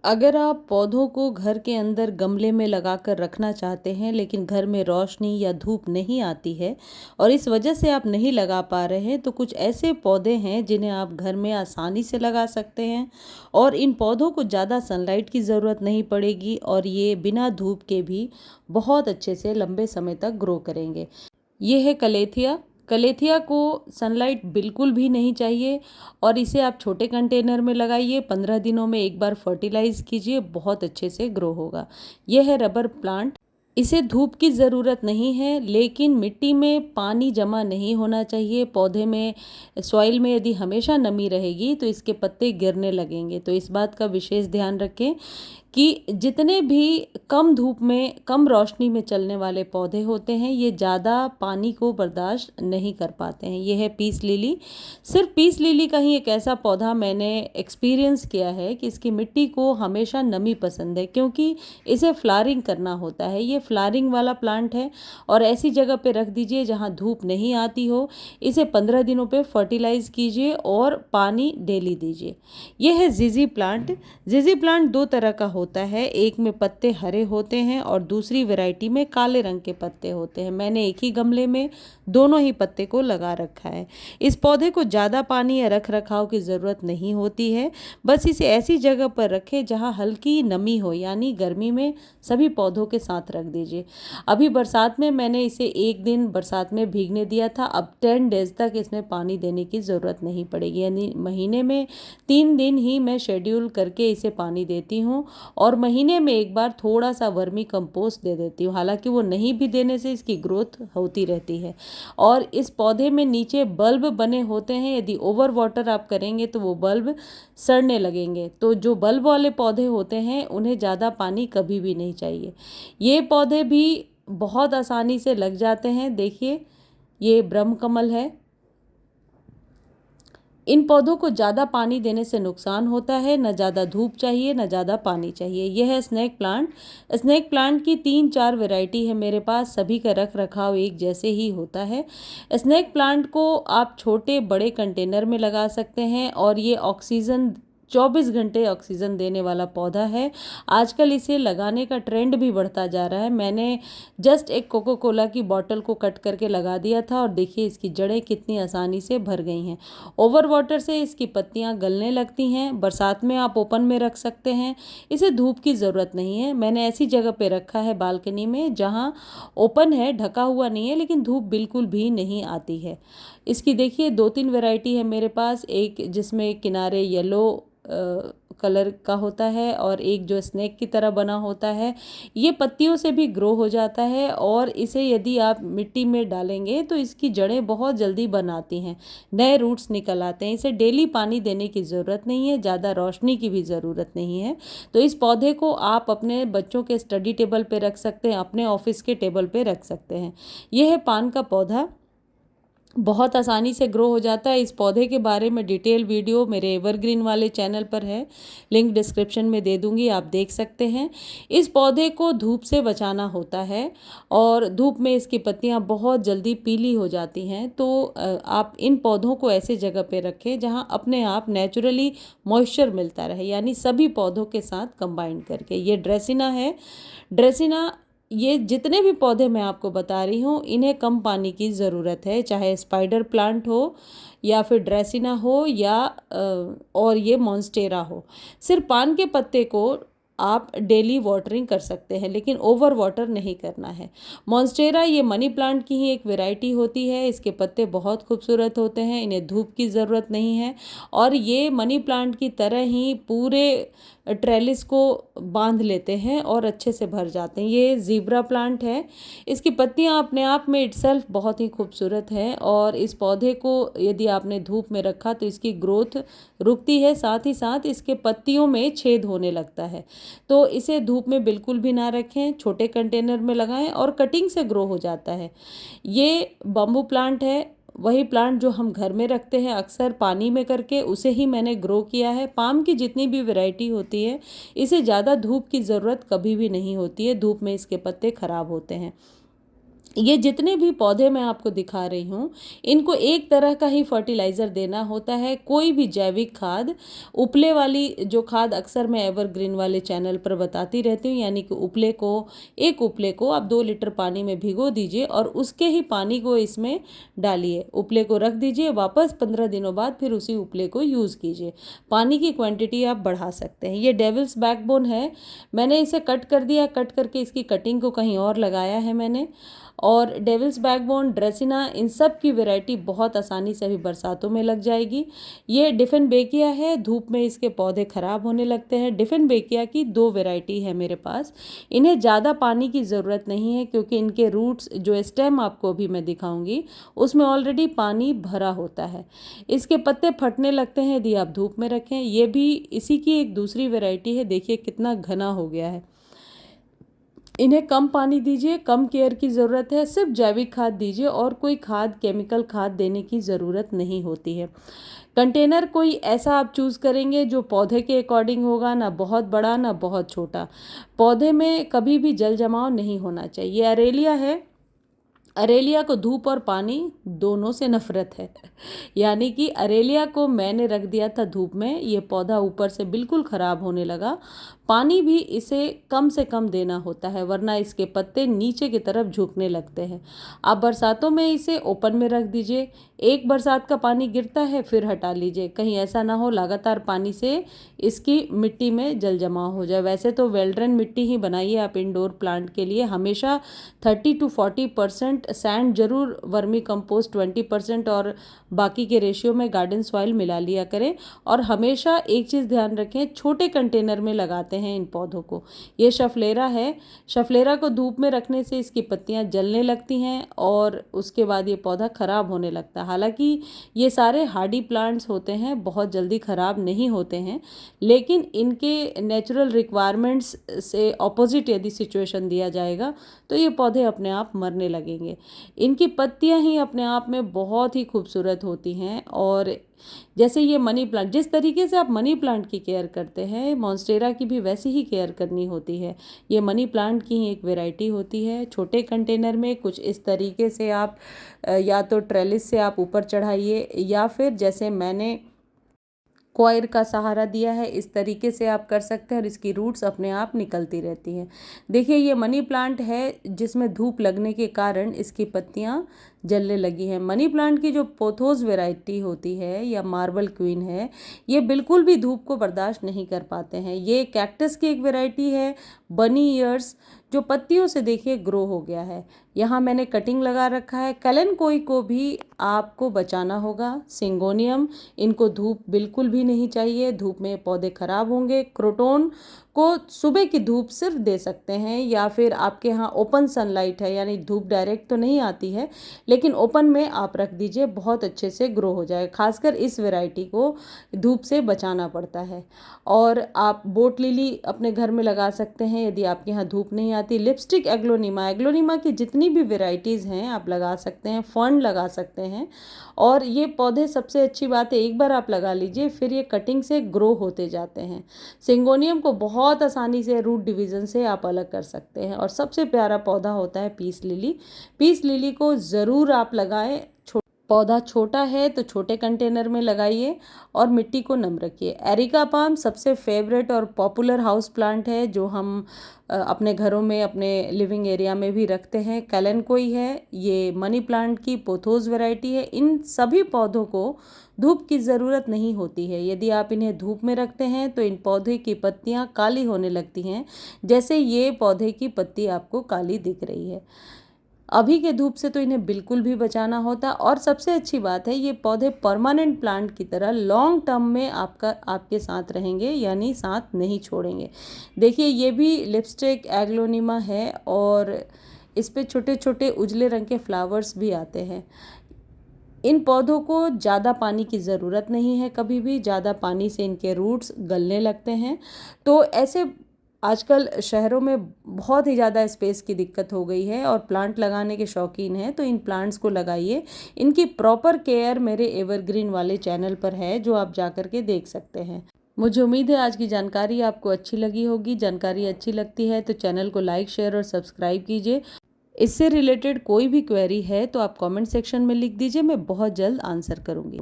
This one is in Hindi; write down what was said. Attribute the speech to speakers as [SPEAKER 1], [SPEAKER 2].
[SPEAKER 1] अगर आप पौधों को घर के अंदर गमले में लगाकर रखना चाहते हैं लेकिन घर में रोशनी या धूप नहीं आती है और इस वजह से आप नहीं लगा पा रहे हैं, तो कुछ ऐसे पौधे हैं जिन्हें आप घर में आसानी से लगा सकते हैं। और इन पौधों को ज़्यादा सनलाइट की ज़रूरत नहीं पड़ेगी और ये बिना धूप के भी बहुत अच्छे से लंबे समय तक ग्रो करेंगे। ये है कलेथिया। कलेथिया को सनलाइट बिल्कुल भी नहीं चाहिए और इसे आप छोटे कंटेनर में लगाइए। 15 दिनों में एक बार फर्टिलाइज कीजिए, बहुत अच्छे से ग्रो होगा। यह है रबर प्लांट। इसे धूप की ज़रूरत नहीं है, लेकिन मिट्टी में पानी जमा नहीं होना चाहिए। पौधे में सॉइल में यदि हमेशा नमी रहेगी तो इसके पत्ते गिरने लगेंगे। तो इस बात का विशेष ध्यान रखें कि जितने भी कम धूप में कम रोशनी में चलने वाले पौधे होते हैं, ये ज़्यादा पानी को बर्दाश्त नहीं कर पाते हैं। ये है पीस लिली। सिर्फ पीस लिली का ही एक ऐसा पौधा मैंने एक्सपीरियंस किया है कि इसकी मिट्टी को हमेशा नमी पसंद है, क्योंकि इसे फ्लावरिंग करना होता है। ये फ्लावरिंग वाला प्लांट है और ऐसी जगह पे रख दीजिए जहाँ धूप नहीं आती हो। इसे 15 दिनों पे फर्टिलाइज कीजिए और पानी डेली दीजिए। यह है जीजी प्लांट। जीजी प्लांट दो तरह का होता है, एक में पत्ते हरे होते हैं और दूसरी वैरायटी में काले रंग के पत्ते होते हैं। मैंने एक ही गमले में दोनों ही पत्ते को लगा रखा है। इस पौधे को ज़्यादा पानी या रख रखाव की ज़रूरत नहीं होती है। बस इसे ऐसी जगह पर रखें जहाँ हल्की नमी हो, यानी गर्मी में सभी पौधों के साथ रख दीजिए। अभी बरसात में मैंने इसे एक दिन बरसात में भीगने दिया था। अब 10 डेज तक इसमें पानी देने की ज़रूरत नहीं पड़ेगी, यानी महीने में 3 दिन ही मैं शेड्यूल करके इसे पानी देती हूँ और महीने में एक बार थोड़ा सा वर्मी कंपोस्ट दे देती हूँ। हालांकि वो नहीं भी देने से इसकी ग्रोथ होती रहती है। और इस पौधे में नीचे बल्ब बने होते हैं, यदि ओवर वाटर आप करेंगे तो वो बल्ब सड़ने लगेंगे। तो जो बल्ब वाले पौधे होते हैं उन्हें ज़्यादा पानी कभी भी नहीं चाहिए। ये पौधे भी बहुत आसानी से लग जाते हैं। देखिए, ये ब्रह्म कमल है। इन पौधों को ज़्यादा पानी देने से नुकसान होता है। न ज़्यादा धूप चाहिए, न ज़्यादा पानी चाहिए। यह है स्नेक प्लांट। स्नेक प्लांट की 3-4 वैरायटी है मेरे पास, सभी का रख रखाव एक जैसे ही होता है। स्नेक प्लांट को आप छोटे बड़े कंटेनर में लगा सकते हैं और ये ऑक्सीजन 24 घंटे ऑक्सीजन देने वाला पौधा है। आजकल इसे लगाने का ट्रेंड भी बढ़ता जा रहा है। मैंने जस्ट एक कोको कोला की बॉटल को कट करके लगा दिया था और देखिए इसकी जड़ें कितनी आसानी से भर गई हैं। ओवर वाटर से इसकी पत्तियां गलने लगती हैं। बरसात में आप ओपन में रख सकते हैं। इसे धूप की ज़रूरत नहीं है। मैंने ऐसी जगह पे रखा है बालकनी में जहां ओपन है, ढका हुआ नहीं है, लेकिन धूप बिल्कुल भी नहीं आती है। इसकी देखिए 2-3 वैरायटी है मेरे पास, एक जिसमें किनारे येलो कलर का होता है और एक जो स्नेक की तरह बना होता है। ये पत्तियों से भी ग्रो हो जाता है और इसे यदि आप मिट्टी में डालेंगे तो इसकी जड़ें बहुत जल्दी बनाती हैं, नए रूट्स निकल आते हैं। इसे डेली पानी देने की ज़रूरत नहीं है, ज़्यादा रोशनी की भी ज़रूरत नहीं है। तो इस पौधे को आप अपने बच्चों के स्टडी टेबल पे रख सकते हैं, अपने ऑफिस के टेबल पे रख सकते हैं। यह है पान का पौधा, बहुत आसानी से ग्रो हो जाता है। इस पौधे के बारे में डिटेल वीडियो मेरे एवरग्रीन वाले चैनल पर है, लिंक डिस्क्रिप्शन में दे दूंगी, आप देख सकते हैं। इस पौधे को धूप से बचाना होता है और धूप में इसकी पत्तियां बहुत जल्दी पीली हो जाती हैं। तो आप इन पौधों को ऐसे जगह पे रखें जहां अपने आप नेचुरली मॉइस्चर मिलता रहे, यानी सभी पौधों के साथ कंबाइन करके। ये ड्रेसिना है। ड्रेसिना, ये जितने भी पौधे मैं आपको बता रही हूँ इन्हें कम पानी की ज़रूरत है, चाहे स्पाइडर प्लांट हो या फिर ड्रेसिना हो या और ये मॉन्स्टेरा हो। सिर्फ पान के पत्ते को आप डेली वाटरिंग कर सकते हैं, लेकिन ओवर वाटर नहीं करना है। मॉन्स्टेरा ये मनी प्लांट की ही एक वैरायटी होती है। इसके पत्ते बहुत खूबसूरत होते हैं, इन्हें धूप की ज़रूरत नहीं है और ये मनी प्लांट की तरह ही पूरे ट्रेलिस को बांध लेते हैं और अच्छे से भर जाते हैं। ये ज़ीब्रा प्लांट है। इसकी पत्तियां अपने आप में इटसेल्फ बहुत ही खूबसूरत हैं और इस पौधे को यदि आपने धूप में रखा तो इसकी ग्रोथ रुकती है, साथ ही साथ इसके पत्तियों में छेद होने लगता है। तो इसे धूप में बिल्कुल भी ना रखें, छोटे कंटेनर में लगाएं और कटिंग से ग्रो हो जाता है। ये बम्बू प्लांट है, वही प्लांट जो हम घर में रखते हैं अक्सर पानी में करके, उसे ही मैंने ग्रो किया है। पाम की जितनी भी वैरायटी होती है इसे ज़्यादा धूप की ज़रूरत कभी भी नहीं होती है, धूप में इसके पत्ते खराब होते हैं। ये जितने भी पौधे मैं आपको दिखा रही हूँ, इनको एक तरह का ही फर्टिलाइज़र देना होता है। कोई भी जैविक खाद, उपले वाली जो खाद अक्सर मैं एवरग्रीन वाले चैनल पर बताती रहती हूँ, यानी कि एक उपले को आप 2 लीटर पानी में भिगो दीजिए और उसके ही पानी को इसमें डालिए। उपले को रख दीजिए, वापस 15 दिनों बाद फिर उसी उपले को यूज़ कीजिए। पानी की क्वांटिटी आप बढ़ा सकते हैं। ये डेविल्स बैकबोन है, मैंने इसे कट कर दिया, कट करके इसकी कटिंग को कहीं और लगाया है मैंने। और डेविल्स बैकबोन, ड्रेसिना, इन सब की वैरायटी बहुत आसानी से अभी बरसातों में लग जाएगी। ये डिफेनबेकिया है, धूप में इसके पौधे खराब होने लगते हैं। डिफेनबेकिया की 2 वैरायटी है मेरे पास। इन्हें ज़्यादा पानी की ज़रूरत नहीं है क्योंकि इनके रूट्स, जो स्टेम आपको अभी मैं दिखाऊंगी, उसमें ऑलरेडी पानी भरा होता है। इसके पत्ते फटने लगते हैं यदि आप धूप में रखें। ये भी इसी की एक दूसरी वैरायटी है, देखिए कितना घना हो गया है। इन्हें कम पानी दीजिए, कम केयर की ज़रूरत है, सिर्फ जैविक खाद दीजिए और कोई खाद, केमिकल खाद देने की ज़रूरत नहीं होती है। कंटेनर कोई ऐसा आप चूज़ करेंगे जो पौधे के अकॉर्डिंग होगा, ना बहुत बड़ा ना बहुत छोटा। पौधे में कभी भी जल जमाव नहीं होना चाहिए। अरेलिया है, अरेलिया को धूप और पानी दोनों से नफरत है। यानी कि अरेलिया को मैंने रख दिया था धूप में, ये पौधा ऊपर से बिल्कुल ख़राब होने लगा। पानी भी इसे कम से कम देना होता है वरना इसके पत्ते नीचे की तरफ झुकने लगते हैं। आप बरसातों में इसे ओपन में रख दीजिए, एक बरसात का पानी गिरता है फिर हटा लीजिए, कहीं ऐसा ना हो लगातार पानी से इसकी मिट्टी में जल जमाव हो जाए। वैसे तो वेल्ड्रन मिट्टी ही बनाइए आप इंडोर प्लांट के लिए। हमेशा 30 to 40% सैंड जरूर, वर्मी कंपोस्ट 20% और बाकी के रेशियो में गार्डन सॉइल मिला लिया करें। और हमेशा एक चीज़ ध्यान रखें, छोटे कंटेनर में लगाते हैं इन पौधों को। ये शफलेरा है, शफलेरा को धूप में रखने से इसकी पत्तियां जलने लगती हैं और उसके बाद ये पौधा ख़राब होने लगता है। हालांकि ये सारे हार्डी प्लांट्स होते हैं, बहुत जल्दी ख़राब नहीं होते हैं, लेकिन इनके नेचुरल रिक्वायरमेंट्स से ऑपोजिट यदि सिचुएशन दिया जाएगा तो ये पौधे अपने आप मरने लगेंगे। इनकी पत्तियां ही अपने आप में बहुत ही खूबसूरत होती हैं। और जैसे ये मनी प्लांट, जिस तरीके से आप मनी प्लांट की केयर करते हैं, मॉन्स्टेरा की भी वैसी ही केयर करनी होती है। ये मनी प्लांट की ही एक वैरायटी होती है। छोटे कंटेनर में कुछ इस तरीके से आप या तो ट्रेलिस से आप ऊपर चढ़ाइए या फिर जैसे मैंने कॉयर का सहारा दिया है, इस तरीके से आप कर सकते हैं और इसकी रूट्स अपने आप निकलती रहती हैं। देखिए ये मनी प्लांट है जिसमें धूप लगने के कारण इसकी पत्तियां जलने लगी हैं। मनी प्लांट की जो पोथोस वैरायटी होती है या मार्बल क्वीन है, ये बिल्कुल भी धूप को बर्दाश्त नहीं कर पाते हैं। ये कैक्टस की एक वैरायटी है, बनी ईयर्स, जो पत्तियों से देखिए ग्रो हो गया है। यहाँ मैंने कटिंग लगा रखा है। कैलेनकोई को भी आपको बचाना होगा। सिंगोनियम, इनको धूप बिल्कुल भी नहीं चाहिए, धूप में पौधे खराब होंगे। क्रोटोन को सुबह की धूप सिर्फ दे सकते हैं या फिर आपके यहाँ ओपन सनलाइट है, यानी धूप डायरेक्ट तो नहीं आती है लेकिन ओपन में आप रख दीजिए, बहुत अच्छे से ग्रो हो जाए। खासकर इस वैरायटी को धूप से बचाना पड़ता है। और आप बोट लिली अपने घर में लगा सकते हैं यदि आपके यहाँ धूप नहीं आती। लिपस्टिक एग्लोनिमा, एग्लोनिमा की जितनी भी वेराइटीज़ हैं आप लगा सकते हैं। फर्न लगा सकते हैं। और ये पौधे, सबसे अच्छी बात है, एक बार आप लगा लीजिए फिर ये कटिंग से ग्रो होते जाते हैं। सिंगोनियम को बहुत आसानी से रूट डिवीज़न से आप अलग कर सकते हैं। और सबसे प्यारा पौधा होता है पीस लिली। पीस लिली को ज़रूर आप लगाएं। पौधा छोटा है तो छोटे कंटेनर में लगाइए और मिट्टी को नम रखिए। एरिका पाम सबसे फेवरेट और पॉपुलर हाउस प्लांट है जो हम अपने घरों में, अपने लिविंग एरिया में भी रखते हैं। कैलेनकोई है, ये मनी प्लांट की पोथोस वैरायटी है। इन सभी पौधों को धूप की ज़रूरत नहीं होती है। यदि आप इन्हें धूप में रखते हैं तो इन पौधे की पत्तियां काली होने लगती हैं, जैसे ये पौधे की पत्ती आपको काली दिख रही है। अभी के धूप से तो इन्हें बिल्कुल भी बचाना होता। और सबसे अच्छी बात है, ये पौधे परमानेंट प्लांट की तरह लॉन्ग टर्म में आपके साथ रहेंगे, यानी साथ नहीं छोड़ेंगे। देखिए ये भी लिपस्टिक एग्लोनिमा है और इस पे छोटे छोटे उजले रंग के फ्लावर्स भी आते हैं। इन पौधों को ज़्यादा पानी की ज़रूरत नहीं है, कभी भी ज़्यादा पानी से इनके रूट्स गलने लगते हैं। तो ऐसे आजकल शहरों में बहुत ही ज़्यादा स्पेस की दिक्कत हो गई है और प्लांट लगाने के शौकीन हैं तो इन प्लांट्स को लगाइए। इनकी प्रॉपर केयर मेरे एवरग्रीन वाले चैनल पर है जो आप जा कर के देख सकते हैं। मुझे उम्मीद है आज की जानकारी आपको अच्छी लगी होगी। जानकारी अच्छी लगती है तो चैनल को लाइक, शेयर और सब्सक्राइब कीजिए। इससे रिलेटेड कोई भी क्वेरी है तो आप कमेंट सेक्शन में लिख दीजिए, मैं बहुत जल्द आंसर करूँगी।